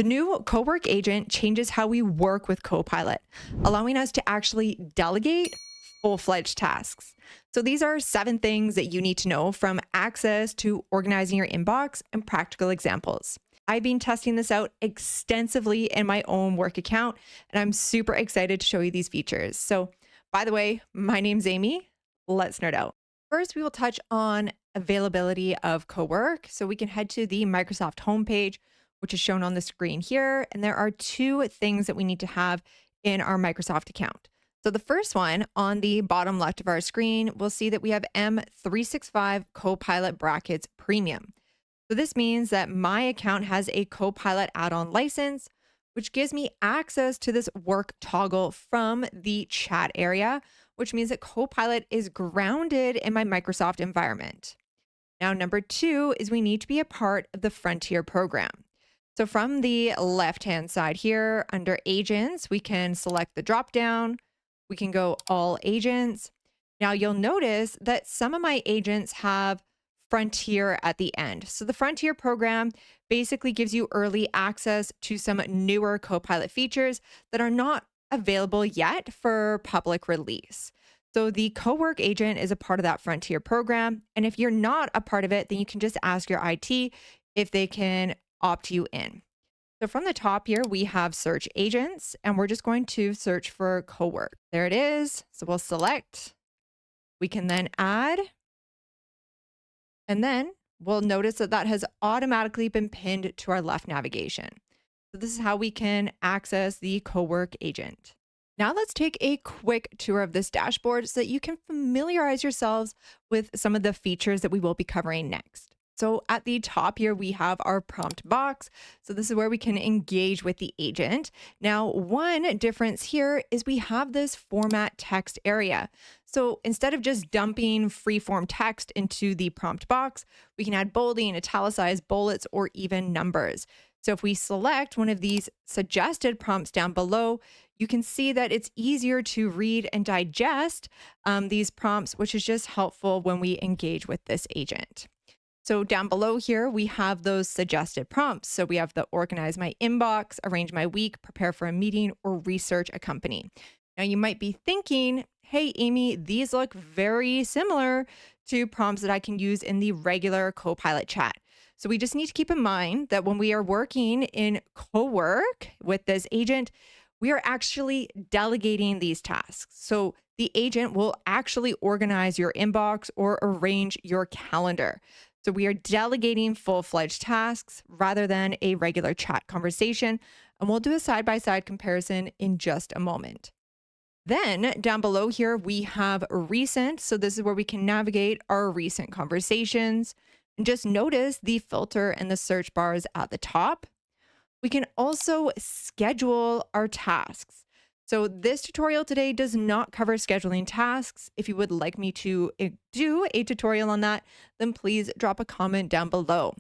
The new Cowork Agent changes how we work with Copilot, allowing us to actually delegate full-fledged tasks. So these are 7 things that you need to know, from access to organizing your inbox and practical examples. I've been testing this out extensively in my own work account, and I'm super excited to show you these features. So, by the way, my name's Amy. Let's nerd out. First, we will touch on availability of Cowork. So we can head to the Microsoft homepage, which is shown on the screen here. And there are 2 things that we need to have in our Microsoft account. So the first one on the bottom left of our screen, we'll see that we have M365 Copilot Brackets Premium. So this means that my account has a Copilot add-on license, which gives me access to this work toggle from the chat area, which means that Copilot is grounded in my Microsoft environment. Now, number 2 is we need to be a part of the Frontier program. So from the left-hand side here under agents, we can select the drop down. We can go all agents. Now you'll notice that some of my agents have Frontier at the end. So the Frontier program basically gives you early access to some newer Copilot features that are not available yet for public release. So the Cowork Agent is a part of that Frontier program. And if you're not a part of it, then you can just ask your IT if they can opt you in. So from the top here, we have search agents, and we're just going to search for Cowork. There it is. So we'll select. We can then add, and then we'll notice that that has automatically been pinned to our left navigation. So this is how we can access the Cowork Agent. Now let's take a quick tour of this dashboard so that you can familiarize yourselves with some of the features that we will be covering next. So at the top here, we have our prompt box. So this is where we can engage with the agent. Now, one difference here is we have this format text area. So instead of just dumping free-form text into the prompt box, we can add bolding, italicized bullets, or even numbers. So if we select one of these suggested prompts down below, you can see that it's easier to read and digest these prompts, which is just helpful when we engage with this agent. So down below here, we have those suggested prompts. So we have the organize my inbox, arrange my week, prepare for a meeting, or research a company. Now you might be thinking, hey, Amy, these look very similar to prompts that I can use in the regular Copilot chat. So we just need to keep in mind that when we are working in Cowork with this agent, we are actually delegating these tasks. So the agent will actually organize your inbox or arrange your calendar. So we are delegating full-fledged tasks rather than a regular chat conversation. And we'll do a side-by-side comparison in just a moment. Then down below here, we have recent. So this is where we can navigate our recent conversations. And just notice the filter and the search bars at the top. We can also schedule our tasks. So this tutorial today does not cover scheduling tasks. If you would like me to do a tutorial on that, then please drop a comment down below.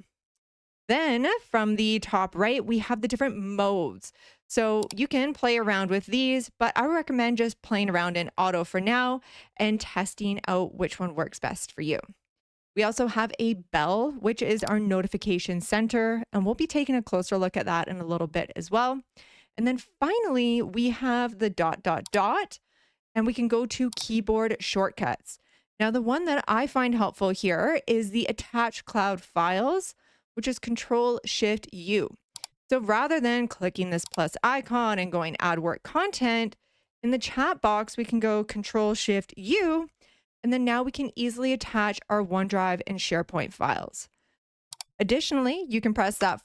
Then from the top right, we have the different modes. So you can play around with these, but I recommend just playing around in auto for now and testing out which one works best for you. We also have a bell, which is our notification center, and we'll be taking a closer look at that in a little bit as well. And then finally, we have the ... and we can go to keyboard shortcuts. Now, the one that I find helpful here is the attach cloud files, which is Control-Shift-U. So rather than clicking this plus icon and going add work content, in the chat box, we can go Control-Shift-U, and then now we can easily attach our OneDrive and SharePoint files. Additionally, you can press that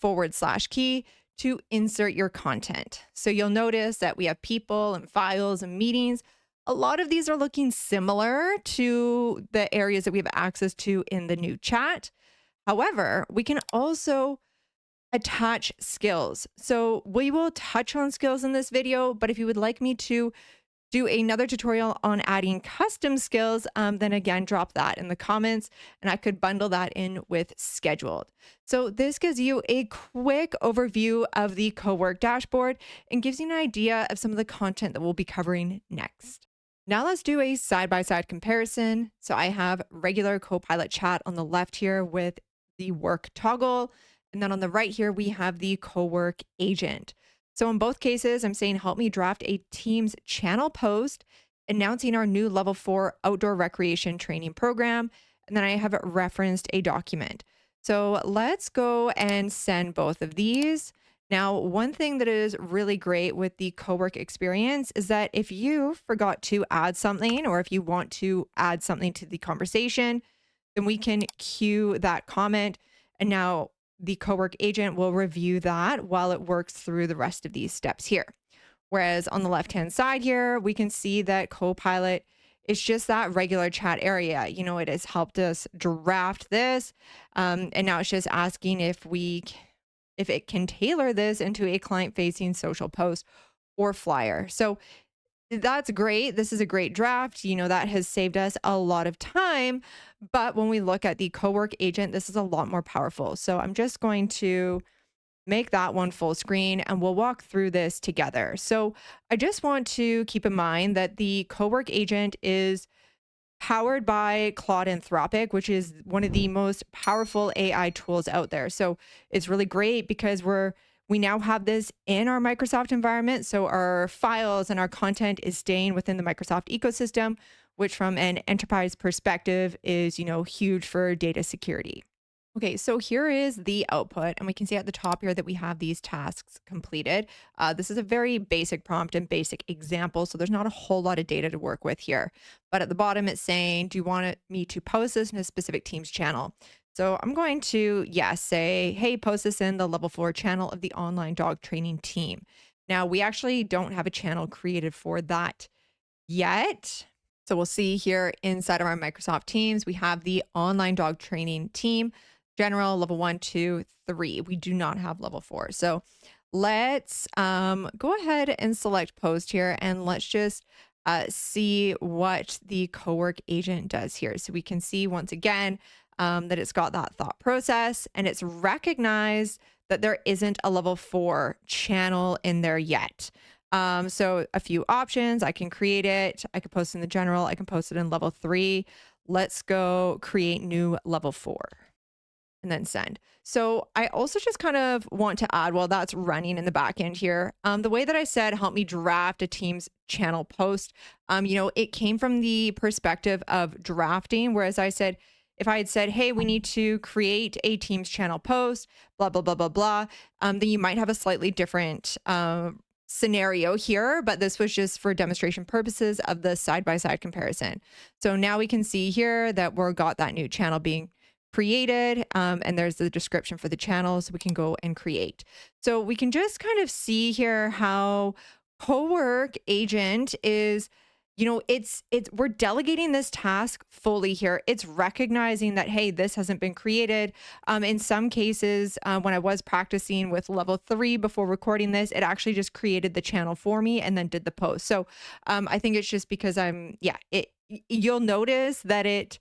/ key to insert your content. So you'll notice that we have people and files and meetings. A lot of these are looking similar to the areas that we have access to in the new chat. However, we can also attach skills. So we will touch on skills in this video, but if you would like me to do another tutorial on adding custom skills, then again, drop that in the comments and I could bundle that in with scheduled. So this gives you a quick overview of the Cowork dashboard and gives you an idea of some of the content that we'll be covering next. Now let's do a side-by-side comparison. So I have regular Copilot chat on the left here with the work toggle. And then on the right here, we have the Cowork Agent. So in both cases, I'm saying help me draft a Teams channel post announcing our new level 4 outdoor recreation training program. And then I have referenced a document. So let's go and send both of these. Now, one thing that is really great with the Cowork experience is that if you forgot to add something or if you want to add something to the conversation, then we can queue that comment. And now the Cowork agent will review that while it works through the rest of these steps here. Whereas on the left-hand side here, we can see that Copilot is just that regular chat area. It has helped us draft this. And now it's just asking if it can tailor this into a client-facing social post or flyer. So that's great. This is a great draft. That has saved us a lot of time. But when we look at the Cowork agent, this is a lot more powerful. So I'm just going to make that one full screen and we'll walk through this together. So I just want to keep in mind that the Cowork agent is powered by Claude Anthropic, which is one of the most powerful AI tools out there. So it's really great because we now have this in our Microsoft environment. So our files and our content is staying within the Microsoft ecosystem, which from an enterprise perspective is, huge for data security. Okay, so here is the output, and we can see at the top here that we have these tasks completed. This is a very basic prompt and basic example, so there's not a whole lot of data to work with here. But at the bottom, it's saying, do you want me to post this in a specific Teams channel? So I'm going to, yes, say, hey, post this in the level 4 channel of the online dog training team. Now, we actually don't have a channel created for that yet. So we'll see here inside of our Microsoft Teams, we have the online dog training team. General, level 1, 2, 3. We do not have level 4. So let's go ahead and select post here and let's just see what the Cowork agent does here. So we can see once again that it's got that thought process and it's recognized that there isn't a level 4 channel in there yet. So a few options, I can create it. I can post in the general. I can post it in level 3. Let's go create new level 4. And then send. So I also just kind of want to add while that's running in the back end here, the way that I said, help me draft a Teams channel post, it came from the perspective of drafting. Whereas I said, if I had said, hey, we need to create a Teams channel post, blah, blah, blah, blah, blah, then you might have a slightly different scenario here, but this was just for demonstration purposes of the side-by-side comparison. So now we can see here that we've got that new channel being created, and there's the description for the channel, so we can go and create. So we can just kind of see here how Cowork Agent is, we're delegating this task fully here. It's recognizing that, hey, this hasn't been created. In some cases, when I was practicing with level 3 before recording this, it actually just created the channel for me and then did the post. So I think it's just because you'll notice that it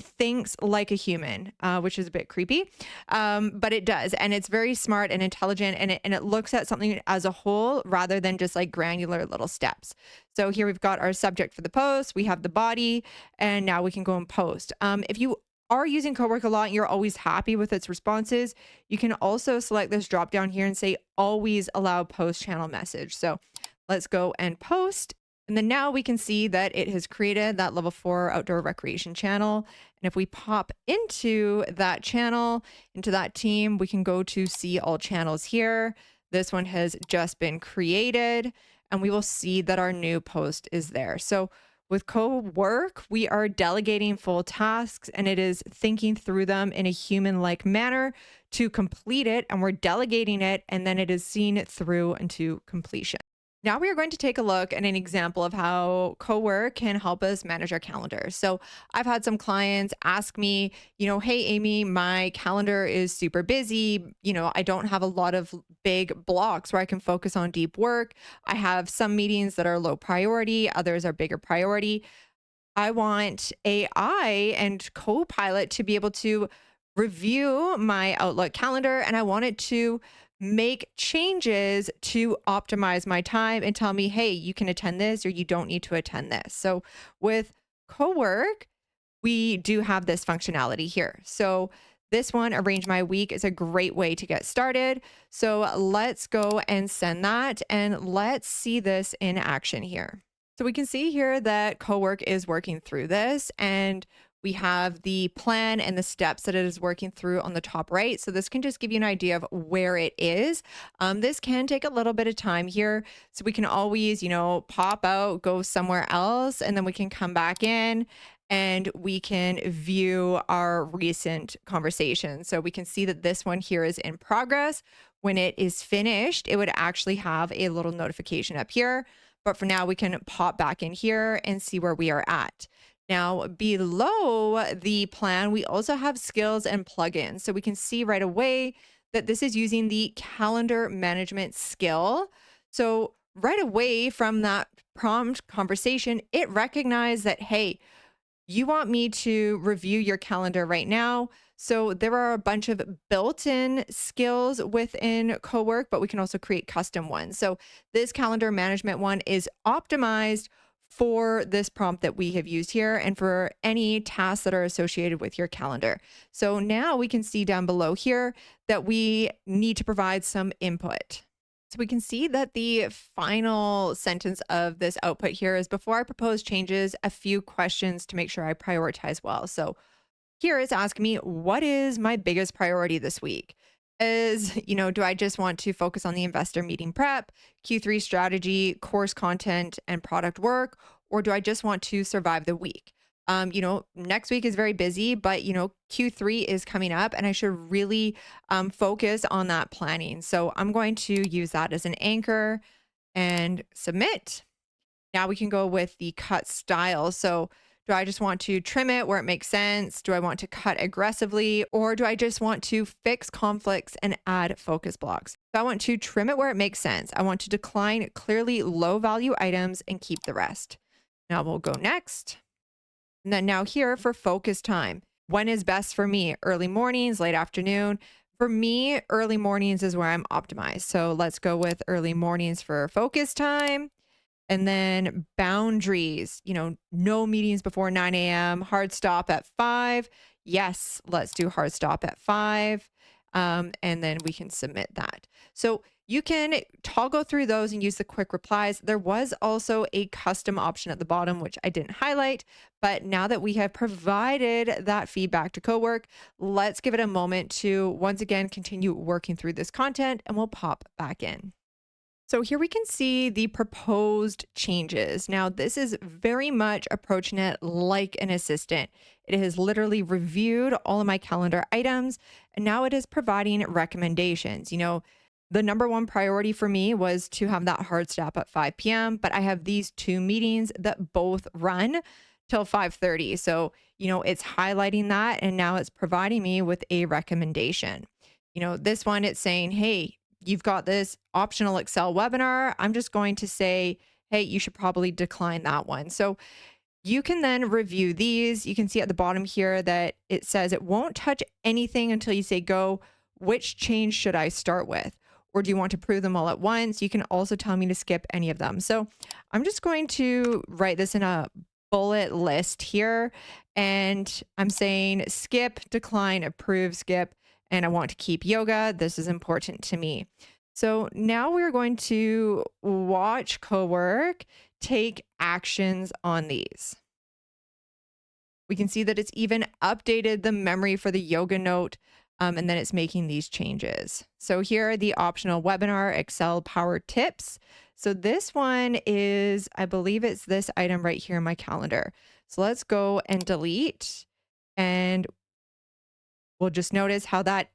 thinks like a human, which is a bit creepy, but it does. And it's very smart and intelligent, and it looks at something as a whole rather than just like granular little steps. So here we've got our subject for the post, we have the body, and now we can go and post. If you are using Cowork a lot and you're always happy with its responses, you can also select this drop down here and say, always allow post channel message. So let's go and post. And then now we can see that it has created that level 4 outdoor recreation channel. And if we pop into that channel, into that team, we can go to see all channels here. This one has just been created and we will see that our new post is there. So with Cowork, we are delegating full tasks and it is thinking through them in a human-like manner to complete it. And we're delegating it and then it is seeing it through into completion. Now we are going to take a look at an example of how Cowork can help us manage our calendar. So I've had some clients ask me, hey, Amy, my calendar is super busy. I don't have a lot of big blocks where I can focus on deep work. I have some meetings that are low priority, others are bigger priority. I want AI and Copilot to be able to review my Outlook calendar, and I want it to make changes to optimize my time and tell me, hey, you can attend this or you don't need to attend this. So with Cowork, we do have this functionality here. So This one, arrange my week, is a great way to get started. So let's go and send that, and let's see this in action here. So we can see here that Cowork is working through this, and we have the plan and the steps that it is working through on the top right. So this can just give you an idea of where it is. This can take a little bit of time here. So we can always, pop out, go somewhere else, and then we can come back in and we can view our recent conversation. So we can see that this one here is in progress. When it is finished, it would actually have a little notification up here. But for now, we can pop back in here and see where we are at. Now, below the plan, we also have skills and plugins. So we can see right away that this is using the calendar management skill. So right away from that prompt conversation, it recognized that, hey, you want me to review your calendar right now. So there are a bunch of built-in skills within Cowork, but we can also create custom ones. So this calendar management one is optimized for this prompt that we have used here and for any tasks that are associated with your calendar. So now we can see down below here that we need to provide some input. So we can see that the final sentence of this output here is, before I propose changes, a few questions to make sure I prioritize well. So here it's asking me, what is my biggest priority this week? Do I just want to focus on the investor meeting prep, Q3 strategy, course content, and product work? Or do I just want to survive the week? Next week is very busy, but Q3 is coming up and I should really focus on that planning. So I'm going to use that as an anchor and submit. Now we can go with the cut style. So do I just want to trim it where it makes sense? Do I want to cut aggressively? Or do I just want to fix conflicts and add focus blocks? So I want to trim it where it makes sense. I want to decline clearly low value items and keep the rest. Now we'll go next. And then now here for focus time. When is best for me? Early mornings, late afternoon? For me, early mornings is where I'm optimized. So let's go with early mornings for focus time. And then boundaries, no meetings before 9 a.m., hard stop at 5. Yes, let's do hard stop at 5. And then we can submit that. So you can toggle through those and use the quick replies. There was also a custom option at the bottom, which I didn't highlight. But now that we have provided that feedback to Cowork, let's give it a moment to once again continue working through this content, and we'll pop back in. So here we can see the proposed changes. Now, this is very much approaching it like an assistant. It has literally reviewed all of my calendar items, and now it is providing recommendations. The number one priority for me was to have that hard stop at 5 p.m., but I have these two meetings that both run till 5:30. So, it's highlighting that, and now it's providing me with a recommendation. This one, it's saying, hey, you've got this optional Excel webinar. I'm just going to say, hey, you should probably decline that one. So you can then review these. You can see at the bottom here that it says it won't touch anything until you say go. Which change should I start with? Or do you want to prove them all at once? You can also tell me to skip any of them. So I'm just going to write this in a bullet list here. And I'm saying skip, decline, approve, skip. And I want to keep yoga. This is important to me. So now we're going to watch Cowork take actions on these. We can see that it's even updated the memory for the yoga note, and then it's making these changes. So here are the optional webinar Excel power tips. So this one is, I believe it's this item right here in my calendar. So let's go and delete, and we'll just notice how that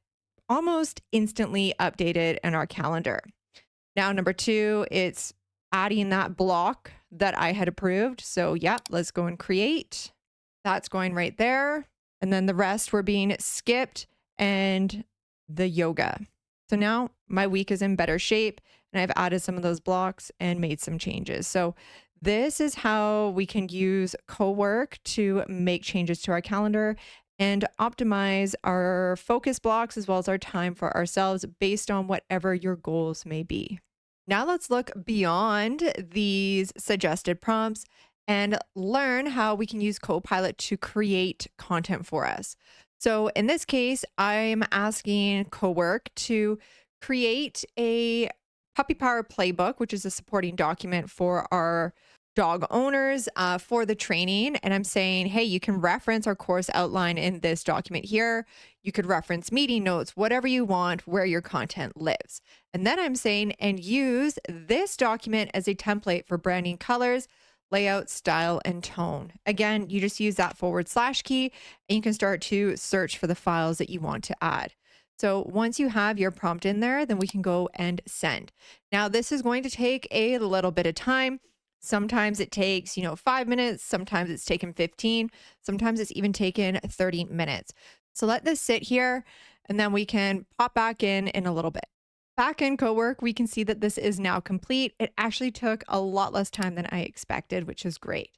almost instantly updated in our calendar. Now, number 2, it's adding that block that I had approved. So yeah, let's go and create. That's going right there. And then the rest were being skipped and the yoga. So now my week is in better shape, and I've added some of those blocks and made some changes. So this is how we can use Cowork to make changes to our calendar and optimize our focus blocks as well as our time for ourselves based on whatever your goals may be. Now let's look beyond these suggested prompts and learn how we can use Copilot to create content for us. So in this case, I'm asking Cowork to create a puppy power playbook, which is a supporting document for our dog owners for the training. And I'm saying, hey, you can reference our course outline in this document here. You could reference meeting notes, whatever you want, where your content lives. And then I'm saying, and use this document as a template for branding colors, layout, style, and tone. Again, you just use that / key and you can start to search for the files that you want to add. So once you have your prompt in there, then we can go and send. Now, this is going to take a little bit of time. Sometimes it takes, 5 minutes. Sometimes it's taken 15. Sometimes it's even taken 30 minutes. So let this sit here and then we can pop back in a little bit. Back in Cowork, we can see that this is now complete. It actually took a lot less time than I expected, which is great.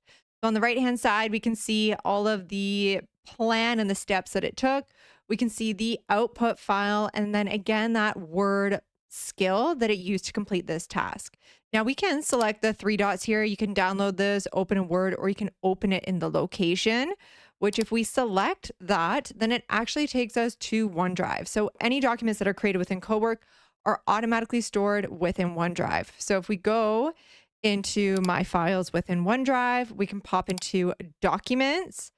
So on the right-hand side, we can see all of the plan and the steps that it took. We can see the output file, and then again, that word skill that it used to complete this task. Now we can select the 3 dots here. You can download this, open in Word, or you can open it in the location, which if we select that, then it actually takes us to OneDrive. So any documents that are created within Cowork are automatically stored within OneDrive. So if we go into my files within OneDrive, we can pop into documents.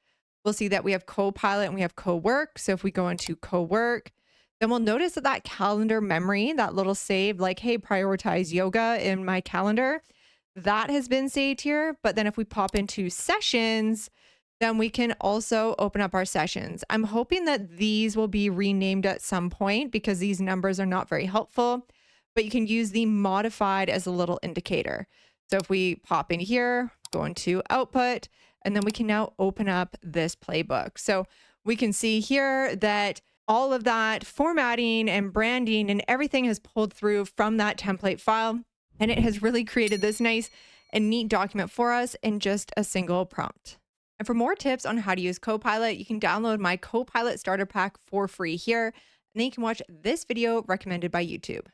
We'll see that we have Copilot and we have Cowork. So if we go into Cowork, then we'll notice that that calendar memory, that little save like, hey, prioritize yoga in my calendar, that has been saved here. But then if we pop into sessions, then we can also open up our sessions. I'm hoping that these will be renamed at some point because these numbers are not very helpful, but you can use the modified as a little indicator. So if we pop in here, go into output, and then we can now open up this playbook. So we can see here that all of that formatting and branding and everything has pulled through from that template file, and it has really created this nice and neat document for us in just a single prompt. And for more tips on how to use Copilot, you can download my Copilot starter pack for free here, and then you can watch this video recommended by YouTube.